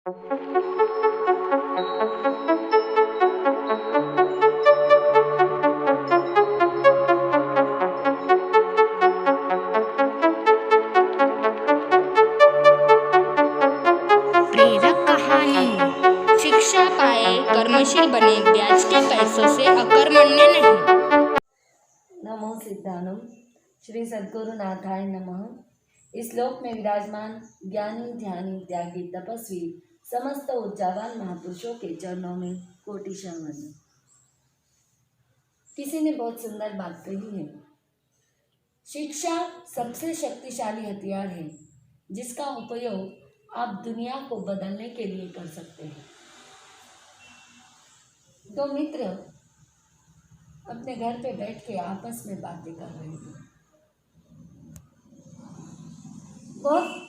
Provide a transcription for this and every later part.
प्रेरक कहानी। शिक्षा पाए, कर्मशील बने, ब्याज के पैसों से अकर्मण्य नहीं। नमो सिद्धानम। श्री सद्गुरुनाथाय नमः। इस लोक में विराजमान ज्ञानी, ध्यानी, त्यागी, तपस्वी समस्त ऊर्जावान महापुरुषों के चरणों में कोटिशः वंदन। किसी ने बहुत सुंदर बात कही है, शिक्षा सबसे शक्तिशाली हथियार है जिसका उपयोग आप दुनिया को बदलने के लिए कर सकते हैं। दो मित्र अपने घर पे बैठ के आपस में बातें कर रहे थे। बहुत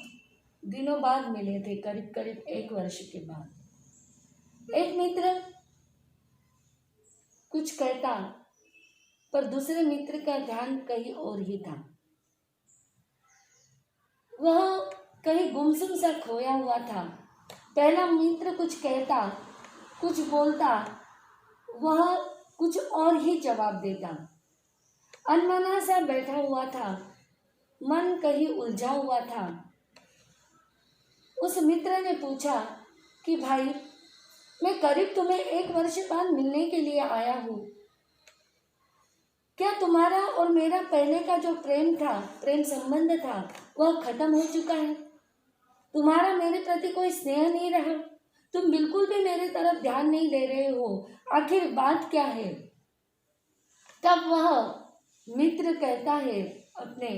दिनों बाद मिले थे, करीब करीब 1 वर्ष के बाद। एक मित्र कुछ कहता पर दूसरे मित्र का ध्यान कहीं और ही था। वह कहीं गुमसुम सा खोया हुआ था। पहला मित्र कुछ कहता, कुछ बोलता, वह कुछ और ही जवाब देता। अनमना सा बैठा हुआ था, मन कहीं उलझा हुआ था। उस मित्र ने पूछा कि भाई, मैं करीब तुम्हें 1 वर्ष बाद मिलने के लिए आया हूँ। क्या तुम्हारा और मेरा पहले का जो प्रेम था, प्रेम संबंध था, वह खत्म हो चुका है? तुम्हारा मेरे प्रति कोई स्नेह नहीं रहा? तुम बिल्कुल भी मेरे तरफ ध्यान नहीं दे रहे हो। आखिर बात क्या है? तब वह मित्र कहता है अपने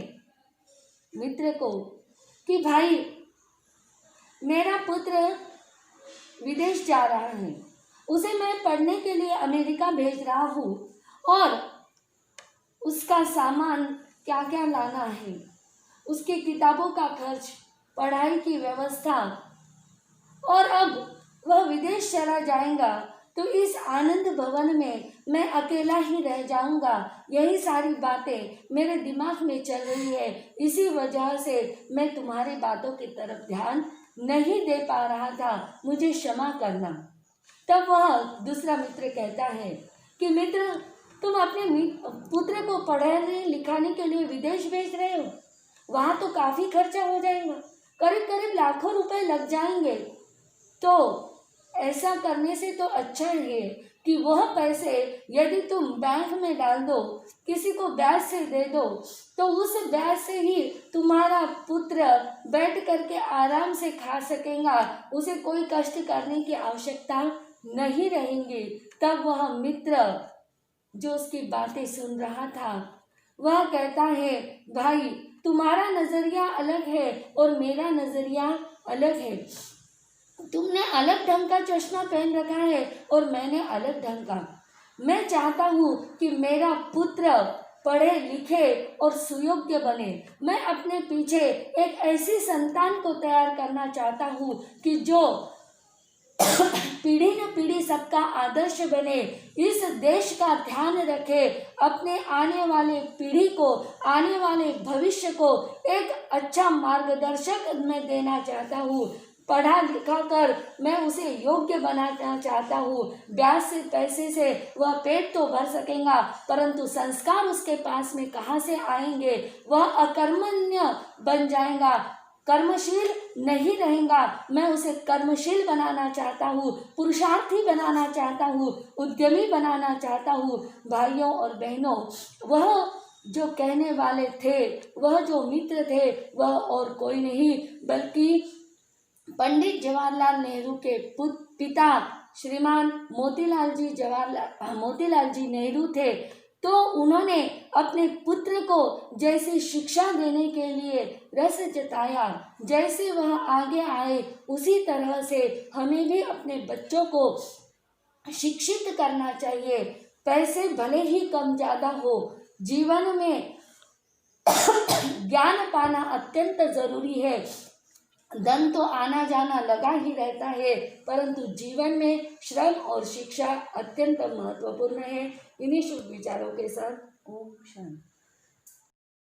मित्र को कि भाई, मेरा पुत्र विदेश जा रहा है, उसे मैं पढ़ने के लिए अमेरिका भेज रहा हूँ और उसका सामान क्या क्या लाना है, उसकी किताबों का खर्च, पढ़ाई की व्यवस्था, और अब वह विदेश चला जाएगा तो इस आनंद भवन में मैं अकेला ही रह जाऊंगा। यही सारी बातें मेरे दिमाग में चल रही है। इसी वजह से मैं तुम्हारी बातों की तरफ ध्यान नहीं दे पा रहा था, मुझे क्षमा करना। तब वह दूसरा मित्र कहता है कि मित्र, तुम अपने पुत्र को पढ़ाने लिखाने के लिए विदेश भेज रहे हो, वहाँ तो काफ़ी खर्चा हो जाएगा, करीब करीब लाखों रुपए लग जाएंगे। तो ऐसा करने से तो अच्छा है कि वह पैसे यदि तुम बैंक में डाल दो, किसी को ब्याज से दे दो, तो उस ब्याज से ही तुम्हारा पुत्र बैठ करके आराम से खा सकेगा, उसे कोई कष्ट करने की आवश्यकता नहीं रहेगी। तब वह मित्र जो उसकी बातें सुन रहा था, वह कहता है, भाई, तुम्हारा नज़रिया अलग है और मेरा नज़रिया अलग है। तुमने अलग ढंग का चश्मा पहन रखा है और मैंने अलग ढंग का। मैं चाहता हूँ कि मेरा पुत्र पढ़े लिखे और सुयोग्य बने। मैं अपने पीछे एक ऐसी संतान को तैयार करना चाहता हूँ कि जो पीढ़ी न पीढ़ी सबका आदर्श बने, इस देश का ध्यान रखे, अपने आने वाले पीढ़ी को, आने वाले भविष्य को एक अच्छा मार्गदर्शक मैं देना चाहता हूँ। पढ़ा लिखा कर मैं उसे योग्य बनाना चाहता हूँ। ब्याज से पैसे से वह पेट तो भर सकेगा, परंतु संस्कार उसके पास में कहाँ से आएंगे? वह अकर्मण्य बन जाएगा, कर्मशील नहीं रहेगा। मैं उसे कर्मशील बनाना चाहता हूँ, पुरुषार्थी बनाना चाहता हूँ, उद्यमी बनाना चाहता हूँ। भाइयों और बहनों, वह जो कहने वाले थे, वह जो मित्र थे, वह और कोई नहीं बल्कि पंडित जवाहरलाल नेहरू के पिता श्रीमान मोतीलाल जी नेहरू थे। तो उन्होंने अपने पुत्र को जैसे शिक्षा देने के लिए रस जताया, जैसे वह आगे आए, उसी तरह से हमें भी अपने बच्चों को शिक्षित करना चाहिए। पैसे भले ही कम ज़्यादा हो, जीवन में ज्ञान पाना अत्यंत ज़रूरी है। धन तो आना जाना लगा ही रहता है, परंतु जीवन में श्रम और शिक्षा अत्यंत महत्वपूर्ण है। इन्हीं शुभ विचारों के साथ ओम शांति।